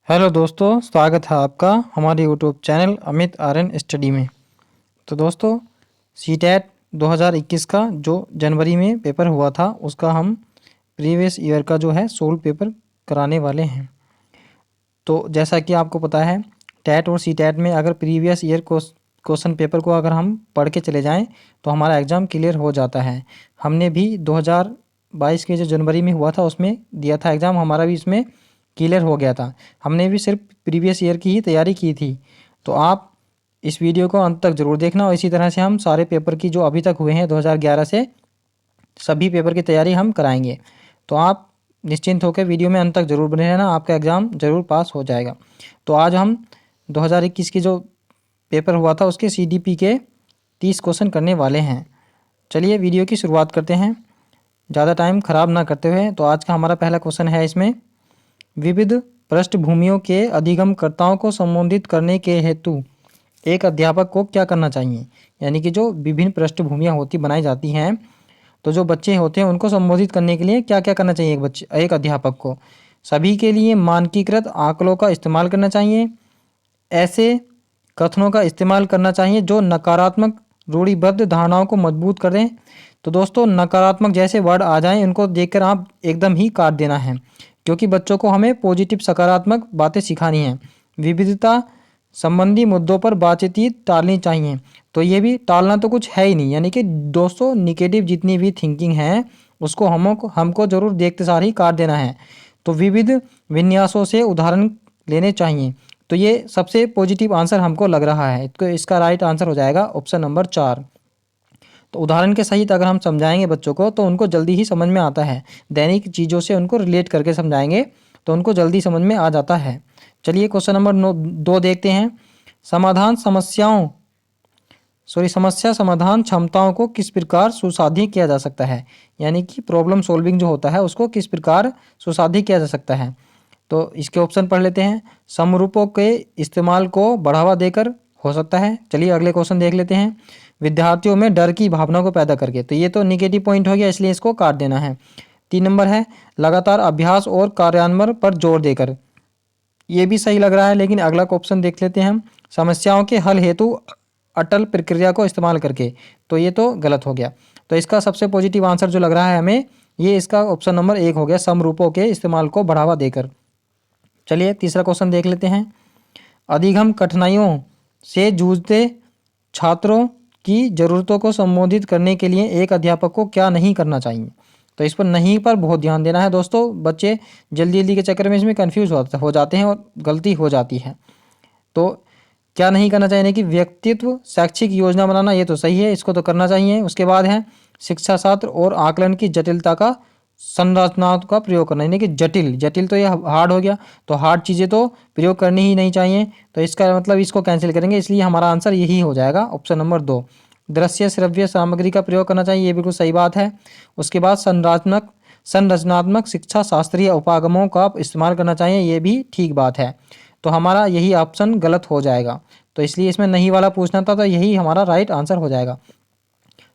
Hello दोस्तों, स्वागत है आपका हमारे YouTube channel Amit Aryan study में। तो दोस्तों, सीटेट 2021 का जो जनवरी में पेपर हुआ था उसका हम प्रीवियस ईयर का जो है सोल्व पेपर कराने वाले हैं। तो जैसा कि आपको पता है, टैट और सीटेट में अगर प्रीवियस ईयर क्वेश्चन पेपर को अगर हम पढ़ के चले जाएं तो हमारा एग्ज़ाम क्लियर हो जाता है। हमने भी 2022 के जो जनवरी में हुआ था उसमें दिया था एग्ज़ाम, हमारा भी इसमें क्लियर हो गया था। हमने भी सिर्फ प्रीवियस ईयर की ही तैयारी की थी। तो आप इस वीडियो को अंत तक ज़रूर देखना और इसी तरह से हम सारे पेपर की जो अभी तक हुए हैं 2011 से सभी पेपर की तैयारी हम कराएंगे। तो आप निश्चिंत होकर वीडियो में अंत तक ज़रूर बने रहना, आपका एग्ज़ाम ज़रूर पास हो जाएगा। तो आज हम 2021 की जो पेपर हुआ था उसके CDP के 30 क्वेश्चन करने वाले हैं। चलिए वीडियो की शुरुआत करते हैं ज़्यादा टाइम ख़राब ना करते हुए। तो आज का हमारा पहला क्वेश्चन है इसमें, विविध पृष्ठभूमियों के अधिगमकर्ताओं को संबोधित करने के हेतु एक अध्यापक को क्या करना चाहिए। यानी कि जो विभिन्न पृष्ठभूमियाँ होती बनाई जाती हैं, तो जो बच्चे होते हैं उनको संबोधित करने के लिए क्या क्या करना चाहिए एक अध्यापक को। सभी के लिए मानकीकृत आंकड़ों का इस्तेमाल करना चाहिए। ऐसे कथनों का इस्तेमाल करना चाहिए जो नकारात्मक रूढ़िबद्ध धारणाओं को मजबूत करें। तो दोस्तों, नकारात्मक जैसे वर्ड आ जाएं उनको देखकर आप एकदम ही काट देना है, क्योंकि बच्चों को हमें पॉजिटिव सकारात्मक बातें सिखानी हैं। विविधता संबंधी मुद्दों पर बातचीत टालनी चाहिए। तो ये भी टालना तो कुछ है ही नहीं, यानी कि दोस्तों निगेटिव जितनी भी थिंकिंग है उसको हमको जरूर देखते सार ही काट देना है। तो विविध विन्यासों से उदाहरण लेने चाहिए। तो ये सबसे पॉजिटिव आंसर हमको लग रहा है। तो इसका राइट आंसर हो जाएगा ऑप्शन नंबर 4। तो उदाहरण के सहित अगर हम समझाएंगे बच्चों को तो उनको जल्दी ही समझ में आता है। दैनिक चीज़ों से उनको रिलेट करके समझाएंगे तो उनको जल्दी समझ में आ जाता है। चलिए क्वेश्चन नंबर 2 देखते हैं। समस्या समाधान क्षमताओं को किस प्रकार सुसाध्य किया जा सकता है। यानी कि प्रॉब्लम सॉल्विंग जो होता है उसको किस प्रकार सुसाध्य किया जा सकता है। तो इसके ऑप्शन पढ़ लेते हैं। समरूपों के इस्तेमाल को बढ़ावा देकर हो सकता है। चलिए अगले क्वेश्चन देख लेते हैं। विद्यार्थियों में डर की भावना को पैदा करके, तो ये तो निगेटिव पॉइंट हो गया, इसलिए इसको काट देना है। 3 नंबर है लगातार अभ्यास और कार्यान्वयन पर जोर देकर, ये भी सही लग रहा है, लेकिन अगला ऑप्शन देख लेते हैं हम। समस्याओं के हल हेतु अटल प्रक्रिया को इस्तेमाल करके, तो ये तो गलत हो गया। तो इसका सबसे पॉजिटिव आंसर जो लग रहा है हमें, ये इसका ऑप्शन नंबर 1 हो गया, समरूपों के इस्तेमाल को बढ़ावा देकर। चलिए तीसरा क्वेश्चन देख लेते हैं। अधिगम कठिनाइयों से जूझते छात्रों की ज़रूरतों को संबोधित करने के लिए एक अध्यापक को क्या नहीं करना चाहिए। तो इस पर नहीं पर बहुत ध्यान देना है दोस्तों। बच्चे जल्दी जल्दी के चक्कर में इसमें कन्फ्यूज़ हो जाते हैं और गलती हो जाती है। तो क्या नहीं करना चाहिए कि व्यक्तित्व शैक्षिक योजना बनाना, ये तो सही है, इसको तो करना चाहिए। उसके बाद है शिक्षा शास्त्र और आकलन की जटिलता का संरचनाओं का प्रयोग करना, यानी कि जटिल तो ये हार्ड हो गया, तो हार्ड चीज़ें तो प्रयोग करनी ही नहीं चाहिए। तो इसका मतलब इसको कैंसिल करेंगे, इसलिए हमारा आंसर यही हो जाएगा ऑप्शन नंबर 2। दृश्य श्रव्य सामग्री का प्रयोग करना चाहिए, ये बिल्कुल सही बात है। उसके बाद संरचनात्मक शिक्षा शास्त्रीय उपागमों का इस्तेमाल करना चाहिए, ये भी ठीक बात है। तो हमारा यही ऑप्शन गलत हो जाएगा, तो इसलिए इसमें नहीं वाला पूछना था, तो यही हमारा राइट आंसर हो जाएगा।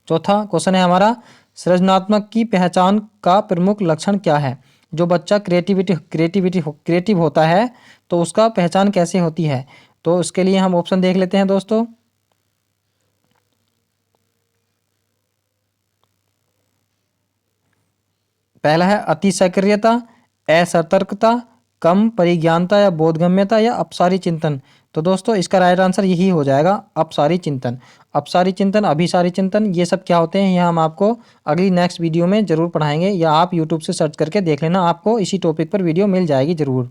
चौथा क्वेश्चन है हमारा, सृजनात्मक की पहचान का प्रमुख लक्षण क्या है। जो बच्चा क्रिएटिव होता है तो उसका पहचान कैसे होती है। तो उसके लिए हम ऑप्शन देख लेते हैं दोस्तों। पहला है अति सक्रियता, असतर्कता, कम परिज्ञानता या बोधगम्यता या अपसारी चिंतन। तो दोस्तों इसका राइट आंसर यही हो जाएगा अपसारी चिंतन। अपसारी चिंतन, अभिसारी चिंतन, ये सब क्या होते हैं, यह हम आपको अगली नेक्स्ट वीडियो में ज़रूर पढ़ाएंगे, या आप यूट्यूब से सर्च करके देख लेना, आपको इसी टॉपिक पर वीडियो मिल जाएगी ज़रूर।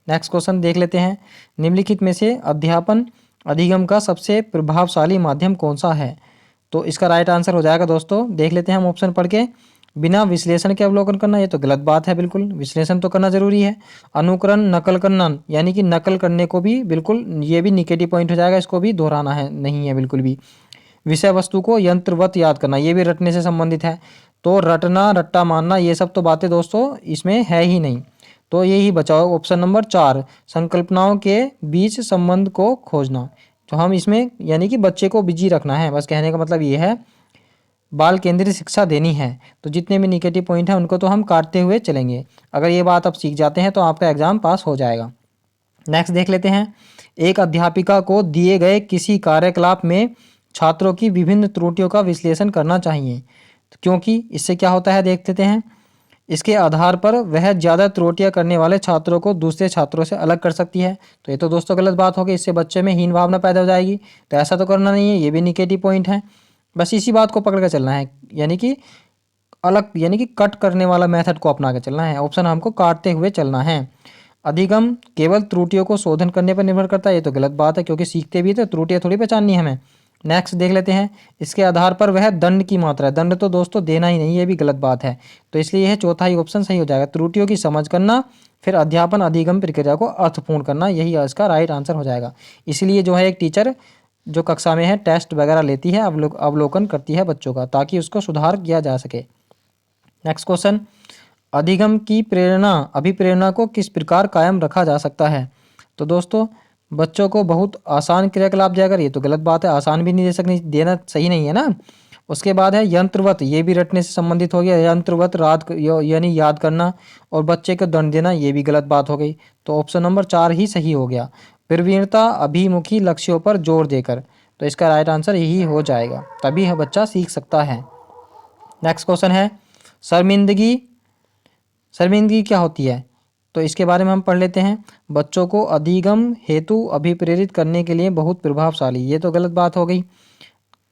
नेक्स्ट क्वेश्चन देख लेते हैं। निम्नलिखित में से अध्यापन अधिगम का सबसे प्रभावशाली माध्यम कौन सा है। तो इसका राइट आंसर हो जाएगा दोस्तों, देख लेते हैं हम ऑप्शन पढ़ के। बिना विश्लेषण के अवलोकन करना, ये तो गलत बात है, बिल्कुल विश्लेषण तो करना जरूरी है। अनुकरण नकल करना, यानी कि नकल करने को भी बिल्कुल, ये भी निगेटिव पॉइंट हो जाएगा, इसको भी दोहराना है नहीं है बिल्कुल भी। विषय वस्तु को यंत्रवत याद करना, ये भी रटने से संबंधित है। तो रटना रट्टा मानना, ये सब तो बातें दोस्तों इसमें है ही नहीं। तो यही बचाओ ऑप्शन नंबर 4, संकल्पनाओं के बीच संबंध को खोजना। तो हम इसमें यानी कि बच्चे को बिजी रखना है, बस कहने का मतलब ये है, बाल केंद्रित शिक्षा देनी है। तो जितने भी निगेटिव पॉइंट हैं उनको तो हम काटते हुए चलेंगे। अगर ये बात आप सीख जाते हैं तो आपका एग्ज़ाम पास हो जाएगा। नेक्स्ट देख लेते हैं, एक अध्यापिका को दिए गए किसी कार्यकलाप में छात्रों की विभिन्न त्रुटियों का विश्लेषण करना चाहिए। तो क्योंकि इससे क्या होता है देख लेते हैं, इसके आधार पर वह ज़्यादा त्रुटियां करने वाले छात्रों को दूसरे छात्रों से अलग कर सकती है। तो ये तो दोस्तों गलत बात होगी, इससे बच्चे में हीन भावना पैदा हो जाएगी, तो ऐसा तो करना नहीं है, ये भी निगेटिव पॉइंट है। बस इसी बात को पकड़ कर चलना है, यानी कि अलग यानी कि कट करने वाला मेथड को अपना के चलना है। ऑप्शन हमको काटते हुए चलना है। अधिगम केवल त्रुटियों को शोधन करने पर निर्भर करता है, ये तो गलत बात है, क्योंकि सीखते भी तो त्रुटियां थोड़ी पहचाननी है हमें। नेक्स्ट देख लेते हैं, इसके आधार पर वह दंड की मात्रा है, दंड तो दोस्तों देना ही नहीं, ये भी गलत बात है। तो इसलिए यह चौथा ही ऑप्शन सही हो जाएगा, त्रुटियों की समझ करना, फिर अध्यापन अधिगम प्रक्रिया को अर्थपूर्ण करना, यही इसका राइट आंसर हो जाएगा। इसलिए जो है एक टीचर जो कक्षा में है टेस्ट वगैरह लेती है, अवलोकन करती है बच्चों का, ताकि उसको सुधार किया जा सके। नेक्स्ट क्वेश्चन, अधिगम की प्रेरणा अभिप्रेरणा को किस प्रकार कायम रखा जा सकता है। तो दोस्तों बच्चों को बहुत आसान क्रियाकलाप दिया कर, ये तो गलत बात है, आसान भी नहीं दे सकनी, देना सही नहीं है ना। उसके बाद है यंत्रवत, ये भी रटने से संबंधित हो गया, यंत्रवत यानी याद करना, और बच्चे को दंड देना, ये भी गलत बात हो गई। तो ऑप्शन नंबर 4 ही सही हो गया, प्रवीणता अभिमुखी लक्ष्यों पर जोर देकर। तो इसका राइट आंसर यही हो जाएगा, तभी यह बच्चा सीख सकता है। नेक्स्ट क्वेश्चन है, शर्मिंदगी शर्मिंदगी क्या होती है। तो इसके बारे में हम पढ़ लेते हैं, बच्चों को अधिगम हेतु अभिप्रेरित करने के लिए बहुत प्रभावशाली, ये तो गलत बात हो गई।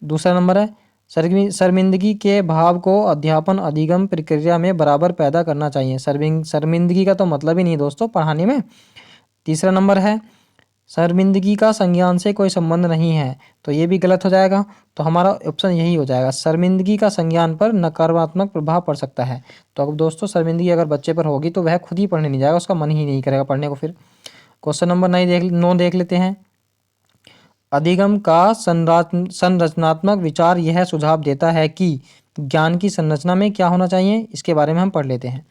दूसरा नंबर है, शर्मिंदगी के भाव को अध्यापन अधिगम प्रक्रिया में बराबर पैदा करना चाहिए। शर्मिंदगी का तो मतलब ही नहीं दोस्तों पढ़ाने में। तीसरा नंबर है, शर्मिंदगी का संज्ञान से कोई संबंध नहीं है, तो ये भी गलत हो जाएगा। तो हमारा ऑप्शन यही हो जाएगा, शर्मिंदगी का संज्ञान पर नकारात्मक प्रभाव पड़ सकता है। तो अब दोस्तों शर्मिंदगी अगर बच्चे पर होगी तो वह खुद ही पढ़ने नहीं जाएगा, उसका मन ही नहीं करेगा पढ़ने को। फिर क्वेश्चन नंबर 9 देख लेते हैं, अधिगम का संरचनात्मक विचार यह सुझाव देता है कि ज्ञान की संरचना में क्या होना चाहिए, इसके बारे में हम पढ़ लेते हैं।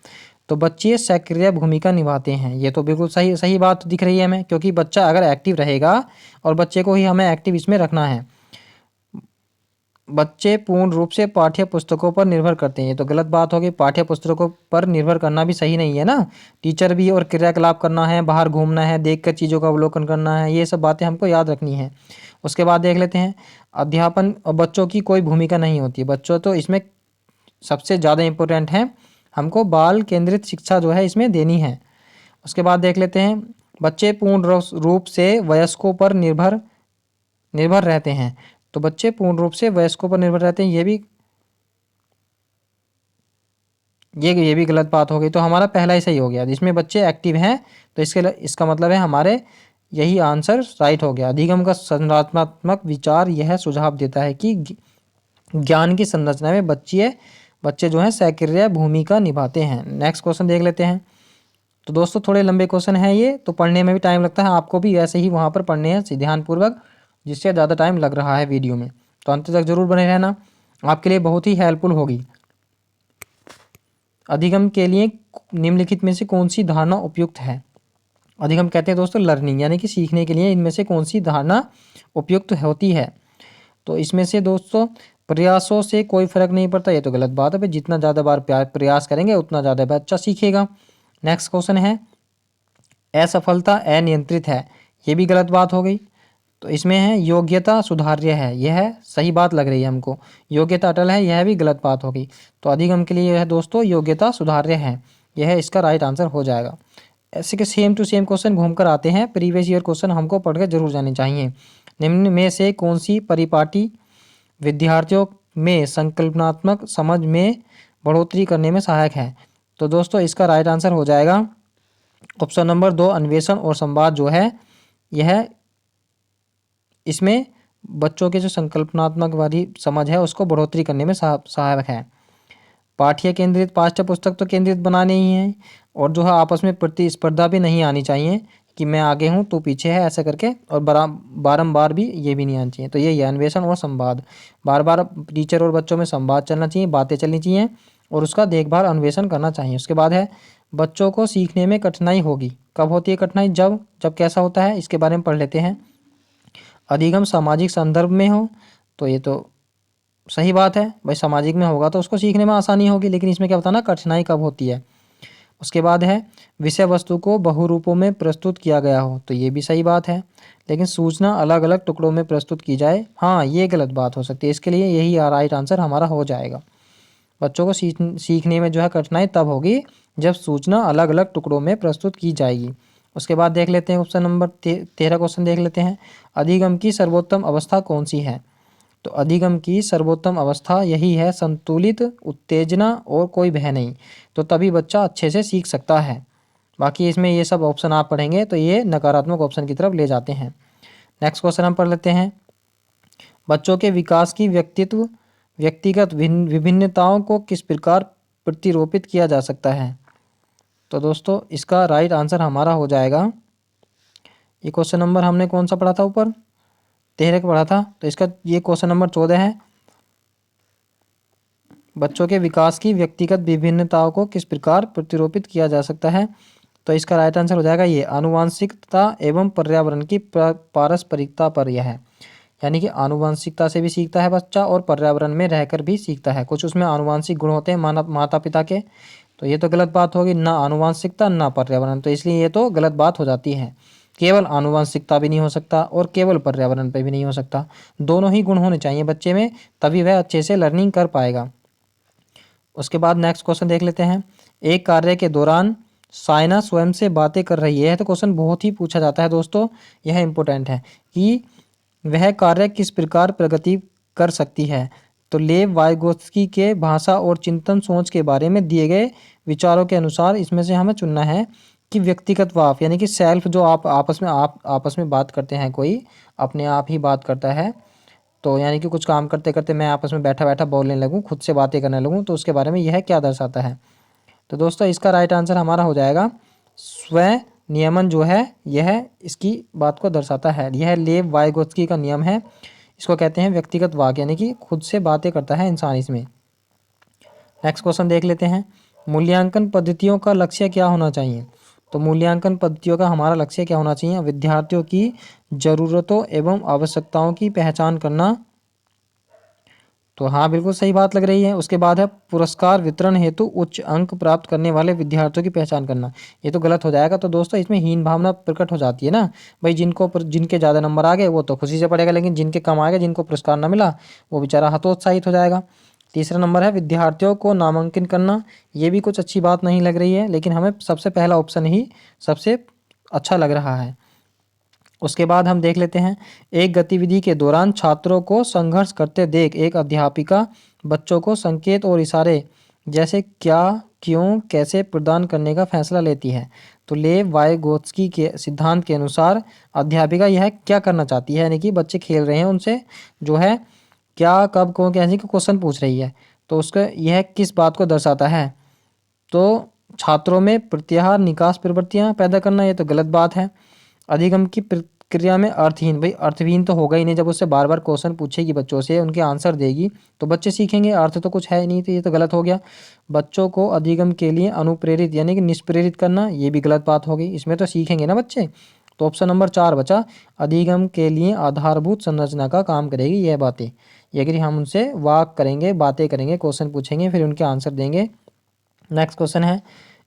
तो बच्चे सक्रिय भूमिका निभाते हैं, ये तो बिल्कुल सही सही बात दिख रही है हमें, क्योंकि बच्चा अगर एक्टिव रहेगा, और बच्चे को ही हमें एक्टिव इसमें रखना है। बच्चे पूर्ण रूप से पाठ्य पुस्तकों पर निर्भर करते हैं, ये तो गलत बात होगी, पाठ्य पुस्तकों पर निर्भर करना भी सही नहीं है ना। टीचर भी और क्रियाकलाप करना है, बाहर घूमना है, देखकर चीज़ों का अवलोकन करना है, ये सब बातें हमको याद रखनी है। उसके बाद देख लेते हैं, अध्यापन और बच्चों की कोई भूमिका नहीं होती, बच्चों तो इसमें सबसे ज़्यादा इम्पोर्टेंट है, हमको बाल केंद्रित शिक्षा जो है इसमें देनी है। उसके बाद देख लेते हैं, बच्चे पूर्ण रूप से वयस्कों पर निर्भर रहते हैं। तो बच्चे पूर्ण रूप से वयस्कों पर निर्भर रहते हैं, ये भी गलत बात हो गई। तो हमारा पहला ही सही हो गया, जिसमें बच्चे एक्टिव हैं, तो इसका मतलब है हमारे यही आंसर राइट हो गया। अधिगम का संरचनात्मक विचार यह सुझाव देता है कि ज्ञान की संरचना में बच्चे जो हैं सक्रिय भूमिका निभाते हैं। नेक्स्ट क्वेश्चन देख लेते हैं। तो दोस्तों थोड़े लंबे क्वेश्चन हैं ये, तो पढ़ने में भी टाइम लगता है, आपको भी ऐसे ही वहाँ पर पढ़ने हैं ध्यानपूर्वक, जिससे ज़्यादा टाइम लग रहा है वीडियो में। तो अंत तक जरूर बने रहना, आपके लिए बहुत ही हेल्पफुल होगी। अधिगम के लिए निम्नलिखित में से कौन सी धारणा उपयुक्त है। अधिगम कहते हैं दोस्तों लर्निंग, यानी कि सीखने के लिए इनमें से कौन सी धारणा उपयुक्त होती है। तो इसमें से दोस्तों प्रयासों से कोई फर्क नहीं पड़ता, ये तो गलत बात है, जितना ज़्यादा बार प्रयास करेंगे उतना ज़्यादा बच्चा सीखेगा। नेक्स्ट क्वेश्चन है, असफलता अनियंत्रित है, ये भी गलत बात हो गई। तो इसमें है योग्यता सुधार्य है, यह सही बात लग रही है हमको, योग्यता अटल है, यह भी गलत बात होगी। तो अधिगम के लिए यह दोस्तों योग्यता सुधार्य है, यह इसका राइट आंसर हो जाएगा। ऐसे के सेम टू सेम क्वेश्चन घूमकर आते हैं, प्रीवियस ईयर क्वेश्चन हमको पढ़ कर जरूर जाने चाहिए। निम्न में से कौन सी परिपाटी विद्यार्थियों में संकल्पनात्मक समझ में बढ़ोतरी करने में सहायक है। तो दोस्तों इसका राइट आंसर हो जाएगा ऑप्शन नंबर 2, अन्वेषण और संवाद जो है यह इसमें बच्चों के जो संकल्पनात्मक वाली समझ है उसको बढ़ोतरी करने में सहायक है। पाठ्य पुस्तक तो केंद्रित बनाने ही है, और जो है आपस में प्रतिस्पर्धा भी नहीं आनी चाहिए कि मैं आगे हूँ तो पीछे है ऐसा करके, और बारंबार भी ये भी नहीं आनी चाहिए। तो ये अन्वेषण और संवाद, बार बार टीचर और बच्चों में संवाद चलना चाहिए, बातें चलनी चाहिए, और उसका देखभाल अन्वेषण करना चाहिए। उसके बाद है बच्चों को सीखने में कठिनाई होगी, कब होती है कठिनाई, जब कैसा होता है, इसके बारे में पढ़ लेते हैं। अधिगम सामाजिक संदर्भ में हो, तो ये तो सही बात है भाई, सामाजिक में होगा तो उसको सीखने में आसानी होगी, लेकिन इसमें क्या बताना कठिनाई कब होती है। उसके बाद है विषय वस्तु को बहुरूपों में प्रस्तुत किया गया हो, तो ये भी सही बात है। लेकिन सूचना अलग अलग टुकड़ों में प्रस्तुत की जाए, हाँ ये गलत बात हो सकती है। इसके लिए यही राइट आंसर हमारा हो जाएगा। बच्चों को सीखने में जो है कठिनाई तब होगी जब सूचना अलग अलग टुकड़ों में प्रस्तुत की जाएगी। उसके बाद देख लेते हैं ऑप्शन नंबर 13 क्वेश्चन देख लेते हैं। अधिगम की सर्वोत्तम अवस्था कौन सी है? तो अधिगम की सर्वोत्तम अवस्था यही है, संतुलित उत्तेजना और कोई भय नहीं। तो तभी बच्चा अच्छे से सीख सकता है। बाकी इसमें ये सब ऑप्शन आप पढ़ेंगे तो ये नकारात्मक ऑप्शन की तरफ ले जाते हैं। नेक्स्ट क्वेश्चन हम पढ़ लेते हैं। बच्चों के विकास की व्यक्तिगत विभिन्नताओं को किस प्रकार प्रतिरूपित किया जा सकता है? तो दोस्तों इसका राइट आंसर हमारा हो जाएगा, ये क्वेश्चन नंबर हमने कौन सा पढ़ा था ऊपर, 13 का पढ़ा था, तो इसका ये क्वेश्चन नंबर 14 है। बच्चों के विकास की व्यक्तिगत विभिन्नताओं को किस प्रकार प्रतिरूपित किया जा सकता है? तो इसका राइट आंसर हो जाएगा ये आनुवांशिकता एवं पर्यावरण की पारस्परिकता पर यह है। यानी कि आनुवांशिकता से भी सीखता है बच्चा और पर्यावरण में रहकर भी सीखता है। कुछ उसमें आनुवांशिक गुण होते हैं माता पिता के, तो ये तो गलत बात होगी, ना आनुवांशिकता ना पर्यावरण, तो इसलिए ये तो गलत बात हो जाती है। केवल आनुवांशिकता भी नहीं हो सकता और केवल पर्यावरण पे भी नहीं हो सकता, दोनों ही गुण होने चाहिए बच्चे में, तभी वह अच्छे से लर्निंग कर पाएगा। उसके बाद नेक्स्ट क्वेश्चन देख लेते हैं। एक कार्य के दौरान साइना स्वयं से बातें कर रही है, तो क्वेश्चन बहुत ही पूछा जाता है दोस्तों, यह इंपॉर्टेंट है कि वह कार्य किस प्रकार प्रगति कर सकती है। तो लेव वाइगोत्स्की के भाषा और चिंतन सोच के बारे में दिए गए विचारों के अनुसार इसमें से हमें चुनना है कि व्यक्तिगत वाप यानी कि सेल्फ, जो आप आपस में बात करते हैं, कोई अपने आप ही बात करता है, तो यानी कि कुछ काम करते करते मैं आपस में बैठा बैठा बोलने लगूं, खुद से बातें करने लगूं, तो उसके बारे में यह क्या दर्शाता है? तो दोस्तों इसका राइट आंसर हमारा हो जाएगा स्व नियमन, जो है यह इसकी बात को दर्शाता है। यह लेव वाइगोत्स्की का नियम है, इसको कहते हैं व्यक्तिगत वाक, यानी कि खुद से बातें करता है इंसान इसमें। नेक्स्ट क्वेश्चन देख लेते हैं। मूल्यांकन पद्धतियों का लक्ष्य क्या होना चाहिए? तो मूल्यांकन पद्धतियों का हमारा लक्ष्य क्या होना चाहिए? विद्यार्थियों की ज़रूरतों एवं आवश्यकताओं की पहचान करना, तो हाँ बिल्कुल सही बात लग रही है। उसके बाद है पुरस्कार वितरण हेतु उच्च अंक प्राप्त करने वाले विद्यार्थियों की पहचान करना, ये तो गलत हो जाएगा। तो दोस्तों इसमें हीन भावना प्रकट हो जाती है ना, भाई जिनके ज़्यादा नंबर आ गए वो तो खुशी से पढ़ेगा, लेकिन जिनके कम आ गए, जिनको पुरस्कार ना मिला, वो बेचारा हतोत्साहित हो जाएगा। तीसरा नंबर है विद्यार्थियों को नामांकन करना, ये भी कुछ अच्छी बात नहीं लग रही है, लेकिन हमें सबसे पहला ऑप्शन ही सबसे अच्छा लग रहा है। उसके बाद हम देख लेते हैं। एक गतिविधि के दौरान छात्रों को संघर्ष करते देख एक अध्यापिका बच्चों को संकेत और इशारे जैसे क्या, क्यों, कैसे प्रदान करने का फैसला लेती है। तो लेव वाइगोत्स्की के सिद्धांत के अनुसार अध्यापिका यह क्या करना चाहती है, यानी कि बच्चे खेल रहे हैं, उनसे जो है क्या, कब, कौन, कैसे के क्वेश्चन पूछ रही है, तो उसका यह किस बात को दर्शाता है? तो छात्रों में प्रत्याहार निकास प्रवृत्तियां पैदा करना, ये तो गलत बात है। अधिगम की प्रक्रिया में अर्थहीन, भाई अर्थहीन तो होगा ही नहीं, जब उससे बार बार क्वेश्चन पूछेगी बच्चों से, उनके आंसर देगी तो बच्चे सीखेंगे, अर्थ तो कुछ है ही नहीं, तो ये तो गलत हो गया। बच्चों को अधिगम के लिए अनुप्रेरित यानी कि निष्प्रेरित करना, ये भी गलत बात होगी, इसमें तो सीखेंगे ना बच्चे। तो ऑप्शन नंबर 4 बचा, अधिगम के लिए आधारभूत संरचना का काम करेगी यह बातें, ये अगर हम उनसे वाक करेंगे, बातें करेंगे, क्वेश्चन पूछेंगे, फिर उनके आंसर देंगे। नेक्स्ट क्वेश्चन है।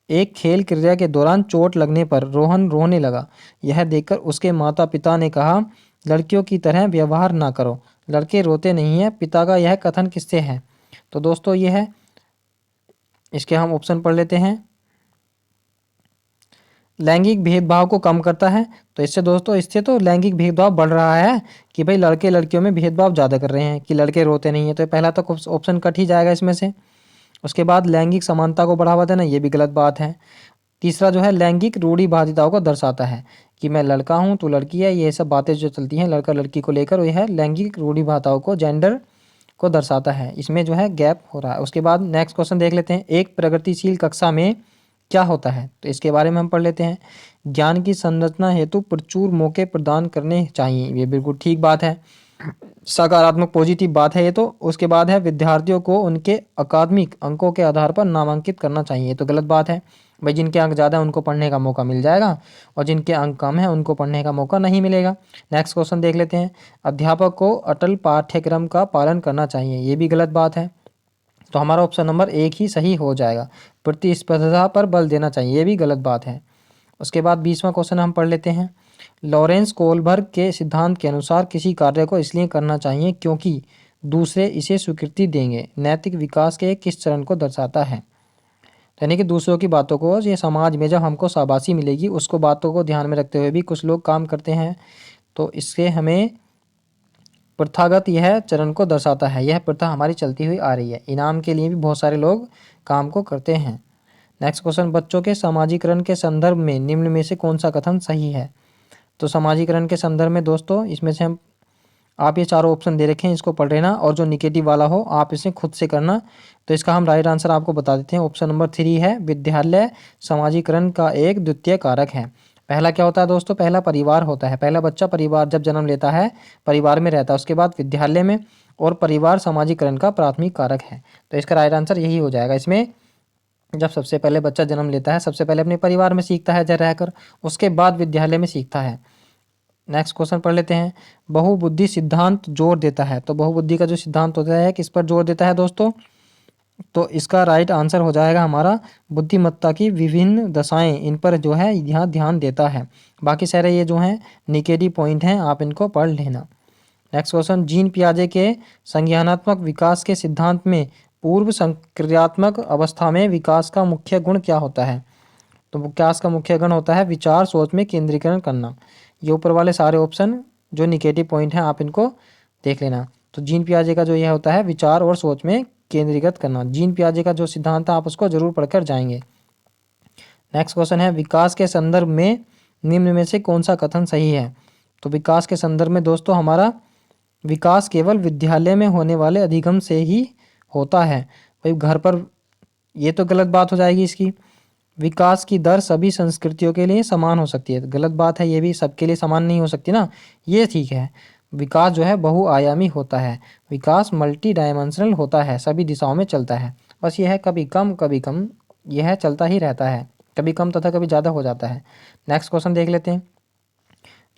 एक खेल क्रीड़ा के दौरान चोट लगने पर रोहन रोने लगा, यह देखकर उसके माता पिता ने कहा लड़कियों की तरह व्यवहार ना करो, लड़के रोते नहीं हैं। पिता का यह कथन किससे है? तो दोस्तों ये है, इसके हम ऑप्शन पढ़ लेते हैं। लैंगिक भेदभाव को कम करता है, तो इससे दोस्तों इससे तो लैंगिक भेदभाव बढ़ रहा है कि भाई लड़के लड़कियों में भेदभाव ज़्यादा कर रहे हैं कि लड़के रोते नहीं हैं, तो पहला तो ऑप्शन कट ही जाएगा इसमें से। उसके बाद लैंगिक समानता को बढ़ावा देना, ये भी गलत बात है। तीसरा जो है लैंगिक रूढ़िवादिताओं को दर्शाता है कि मैं लड़का हूँ तो लड़की है, ये सब बातें जो चलती हैं लड़का लड़की को लेकर, यह लैंगिक रूढ़िवादिताओं को, जेंडर को दर्शाता है, इसमें जो है गैप हो रहा है। उसके बाद नेक्स्ट क्वेश्चन देख लेते हैं। एक प्रगतिशील कक्षा में क्या होता है? तो इसके बारे में हम पढ़ लेते हैं। ज्ञान की संरचना हेतु प्रचुर मौके प्रदान करने चाहिए, ये बिल्कुल ठीक बात है, सकारात्मक पॉजिटिव बात है ये तो। उसके बाद है विद्यार्थियों को उनके अकादमिक अंकों के आधार पर नामांकित करना चाहिए, तो गलत बात है, भाई जिनके अंक ज़्यादा है उनको पढ़ने का मौका मिल जाएगा और जिनके अंक कम है उनको पढ़ने का मौका नहीं मिलेगा। नेक्स्ट क्वेश्चन देख लेते हैं। अध्यापक को अटल पाठ्यक्रम का पालन करना चाहिए, ये भी गलत बात है, तो हमारा ऑप्शन नंबर 1 ही सही हो जाएगा। प्रतिस्पर्धा पर बल देना चाहिए, ये भी गलत बात है। उसके बाद 20वां क्वेश्चन हम पढ़ लेते हैं। लॉरेंस कोलबर्ग के सिद्धांत के अनुसार किसी कार्य को इसलिए करना चाहिए क्योंकि दूसरे इसे स्वीकृति देंगे, नैतिक विकास के किस चरण को दर्शाता है। यानी कि दूसरों की बातों को, ये समाज में जब हमको शाबाशी मिलेगी उसको बातों को ध्यान में रखते हुए भी कुछ लोग काम करते हैं, तो इससे हमें प्रथागत यह चरण को दर्शाता है। यह प्रथा हमारी चलती हुई आ रही है, इनाम के लिए भी बहुत सारे लोग काम को करते हैं। नेक्स्ट क्वेश्चन, बच्चों के समाजीकरण के संदर्भ में निम्न में से कौन सा कथन सही है। तो समाजीकरण के संदर्भ में दोस्तों इसमें से हम, आप ये चारों ऑप्शन दे रखे हैं, इसको पढ़ लेना और जो निगेटिव वाला हो आप इसे खुद से करना। तो इसका हम राइट आंसर आपको बता देते हैं। ऑप्शन नंबर 3 है, विद्यालय समाजीकरण का एक द्वितीय कारक है। पहला क्या होता है दोस्तों, पहला परिवार होता है, पहला बच्चा परिवार जब जन्म लेता है परिवार में रहता है, उसके बाद विद्यालय में, और परिवार समाजीकरण का प्राथमिक कारक है। तो इसका राइट आंसर यही हो जाएगा। इसमें जब सबसे पहले बच्चा जन्म लेता है, सबसे पहले अपने परिवार में सीखता है जब रहकर, उसके बाद विद्यालय में सीखता है। नेक्स्ट क्वेश्चन पढ़ लेते हैं। बहुबुद्धि सिद्धांत जोर देता है, तो बहुबुद्धि का जो सिद्धांत होता है किस पर जोर देता है दोस्तों, तो इसका राइट आंसर हो जाएगा हमारा बुद्धिमत्ता की विभिन्न दशाएं, इन पर जो है यहाँ ध्यान देता है। बाकी सारे ये जो हैं निगेटिव पॉइंट हैं, आप इनको पढ़ लेना। नेक्स्ट क्वेश्चन, जीन पियाजे के संज्ञानात्मक विकास के सिद्धांत में पूर्व संक्रियात्मक अवस्था में विकास का मुख्य गुण क्या होता है। तो विकास का मुख्य गुण होता है विचार सोच में केंद्रीकरण करना। ये ऊपर वाले सारे ऑप्शन जो निगेटिव पॉइंट हैं आप इनको देख लेना। तो जीन पियाजे का जो यह होता है विचार और सोच में केंद्रीकृत करना। जीन पियाजे का जो सिद्धांत है आप उसको जरूर पढ़कर जाएंगे। नेक्स्ट क्वेश्चन है, विकास के संदर्भ में निम्न में से कौन सा कथन सही है। तो विकास के संदर्भ में दोस्तों हमारा विकास केवल विद्यालय में होने वाले अधिगम से ही होता है। भाई घर पर, ये तो गलत बात हो जाएगी इसकी। विकास की दर सभी संस्कृतियों के लिए समान हो सकती है, गलत बात है, ये भी सबके लिए समान नहीं हो सकती ना, ये ठीक है। विकास जो है बहुआयामी होता है, विकास मल्टी डायमेंशनल होता है, सभी दिशाओं में चलता है। बस यह है कभी कम यह चलता ही रहता है, कभी कम तथा कभी ज़्यादा हो जाता है। नेक्स्ट क्वेश्चन देख लेते हैं।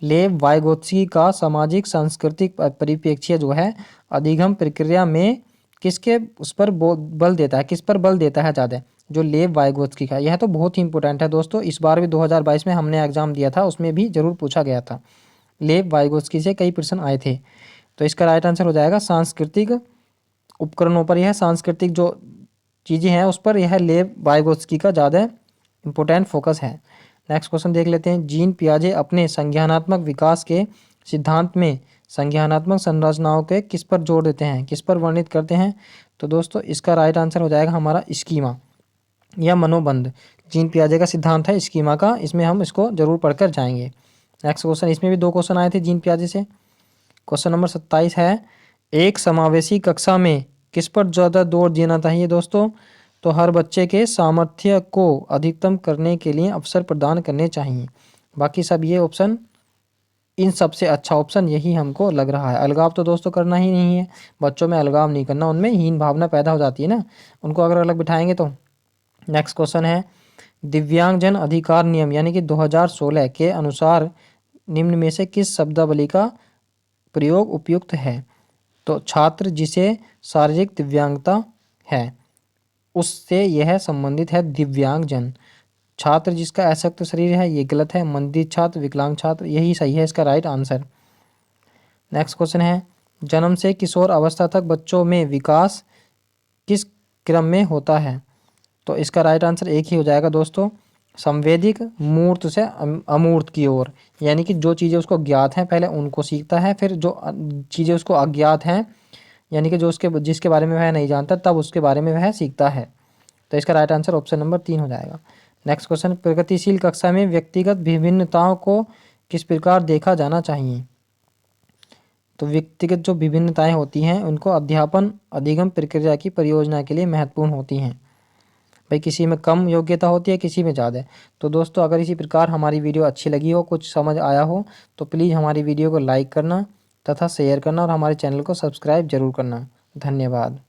लेव वाइगोत्स्की का सामाजिक सांस्कृतिक परिप्रेक्ष्य जो है अधिगम प्रक्रिया में किसके उस पर बल देता है, किस पर बल देता है ज़्यादा, जो लेव वाइगोत्स्की का। यह तो बहुत ही इंपॉर्टेंट है दोस्तों, इस बार भी 2022 में हमने एग्जाम दिया था, उसमें भी जरूर पूछा गया था। लेव वाइगोत्स्की से कई प्रश्न आए थे। तो इसका राइट आंसर हो जाएगा सांस्कृतिक उपकरणों पर, यह सांस्कृतिक जो चीज़ें हैं उस पर यह लेव वाइगोत्स्की का ज़्यादा इंपॉर्टेंट फोकस है। नेक्स्ट क्वेश्चन देख लेते हैं। जीन पियाजे अपने संज्ञानात्मक विकास के सिद्धांत में संज्ञानात्मक संरचनाओं के किस पर जोर देते हैं, किस पर वर्णित करते हैं। तो दोस्तों इसका राइट आंसर हो जाएगा हमारा स्कीमा या मनोबंध। जीन पियाजे का सिद्धांत है स्कीमा का, इसमें हम इसको जरूर पढ़कर जाएंगे। नेक्स्ट क्वेश्चन, इसमें भी 2 क्वेश्चन आए थे जीन पियाजे से। क्वेश्चन नंबर 27 है, एक समावेशी कक्षा में किस पर ज़्यादा जोर देना चाहिए दोस्तों। तो हर बच्चे के सामर्थ्य को अधिकतम करने के लिए अवसर प्रदान करने चाहिए। बाकी सब ये ऑप्शन, इन सबसे अच्छा ऑप्शन यही हमको लग रहा है। अलगाव तो दोस्तों करना ही नहीं है, बच्चों में अलगाव नहीं करना, उनमें हीन भावना पैदा हो जाती है ना, उनको अगर अलग बिठाएंगे तो। नेक्स्ट क्वेश्चन है, दिव्यांगजन अधिकार नियम यानी कि 2016 के अनुसार निम्न में से किस शब्दावली का प्रयोग उपयुक्त है। तो छात्र जिसे शारीरिक दिव्यांगता है उससे यह संबंधित है दिव्यांगजन। छात्र जिसका अशक्त शरीर है ये गलत है, मंदित छात्र, विकलांग छात्र, यही सही है इसका राइट आंसर। नेक्स्ट क्वेश्चन है, जन्म से किशोर अवस्था तक बच्चों में विकास किस क्रम में होता है। तो इसका राइट आंसर एक ही हो जाएगा दोस्तों, संवेदिक मूर्त से अमूर्त की ओर। यानी कि जो चीज़ें उसको ज्ञात हैं पहले उनको सीखता है, फिर जो चीज़ें उसको अज्ञात हैं यानी कि जो उसके जिसके बारे में वह नहीं जानता तब उसके बारे में वह सीखता है। तो इसका राइट आंसर ऑप्शन नंबर 3 हो जाएगा। नेक्स्ट क्वेश्चन, प्रगतिशील कक्षा में व्यक्तिगत विभिन्नताओं को किस प्रकार देखा जाना चाहिए। तो व्यक्तिगत जो विभिन्नताएं होती हैं उनको अध्यापन अधिगम प्रक्रिया की परियोजना के लिए महत्वपूर्ण होती हैं। भाई किसी में कम योग्यता होती है, किसी में ज़्यादा। तो दोस्तों अगर इसी प्रकार हमारी वीडियो अच्छी लगी हो, कुछ समझ आया हो, तो प्लीज़ हमारी वीडियो को लाइक करना तथा शेयर करना और हमारे चैनल को सब्सक्राइब जरूर करना। धन्यवाद।